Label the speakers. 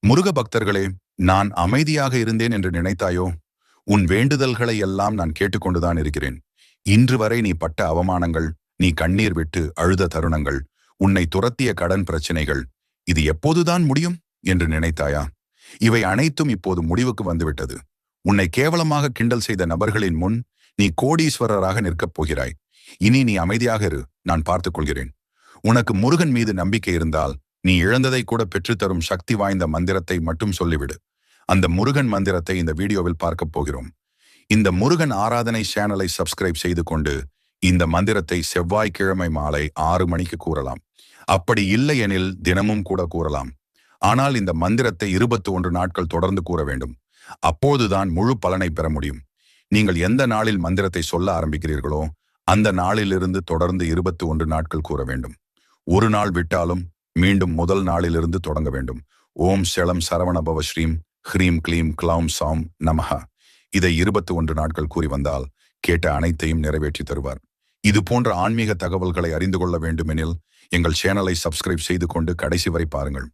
Speaker 1: முருக பக்தர்களே, நான் அமைதியாக இருந்தேன் என்று நினைத்தாயோ? உன் வேண்டுதல்களை எல்லாம் நான் கேட்டுக்கொண்டுதான் இருக்கிறேன். இன்று வரை நீ பட்ட அவமானங்கள், நீ கண்ணீர் விட்டு அழுத தருணங்கள், உன்னை துரத்திய கடன் பிரச்சனைகள், இது எப்போதுதான் முடியும் என்று நினைத்தாயா? இவை அனைத்தும் இப்போது முடிவுக்கு வந்துவிட்டது. உன்னை கேவலமாக கிண்டல் செய்த நபர்களின் முன் நீ கோடீஸ்வரராக நிற்கப் போகிறாய். இனி நீ அமைதியாக இரு, நான் பார்த்துக் கொள்கிறேன். உனக்கு முருகன் மீது நம்பிக்கை இருந்தால் நீ இழந்ததை கூட பெற்றுத்தரும் சக்தி வாய்ந்த மந்திரத்தை மட்டும் சொல்லிவிடு. அந்த முருகன் மந்திரத்தை இந்த வீடியோவில் பார்க்க போகிறோம். இந்த முருகன் ஆராதனை சேனலை சப்ஸ்கிரைப் செய்து கொண்டு இந்த மந்திரத்தை செவ்வாய்க்கிழமை மாலை 6 மணிக்கு கூறலாம். அப்படி இல்லை எனில் தினமும் கூட கூறலாம். ஆனால் இந்த மந்திரத்தை 21 நாட்கள் தொடர்ந்து கூற வேண்டும். அப்போதுதான் முழு பலனை பெற முடியும். நீங்கள் எந்த நாளில் மந்திரத்தை சொல்ல ஆரம்பிக்கிறீர்களோ அந்த நாளிலிருந்து தொடர்ந்து 21 நாட்கள் கூற வேண்டும். ஒரு நாள் விட்டாலும் மீண்டும் முதல் நாளிலிருந்து தொடங்க வேண்டும். ஓம் செளம் சரவணபவ ஸ்ரீம் ஹ்ரீம் க்ளீம் க்ளௌம் சாம் நமஹ. இதை 21 நாட்கள் கூறி வந்தால் கேட்ட அனைத்தையும் நிறைவேற்றி தருவார். இது போன்ற ஆன்மீக தகவல்களை அறிந்து கொள்ள வேண்டுமெனில் எங்கள் சேனலை சப்ஸ்கிரைப் செய்து கொண்டு கடைசி வரை பாருங்கள்.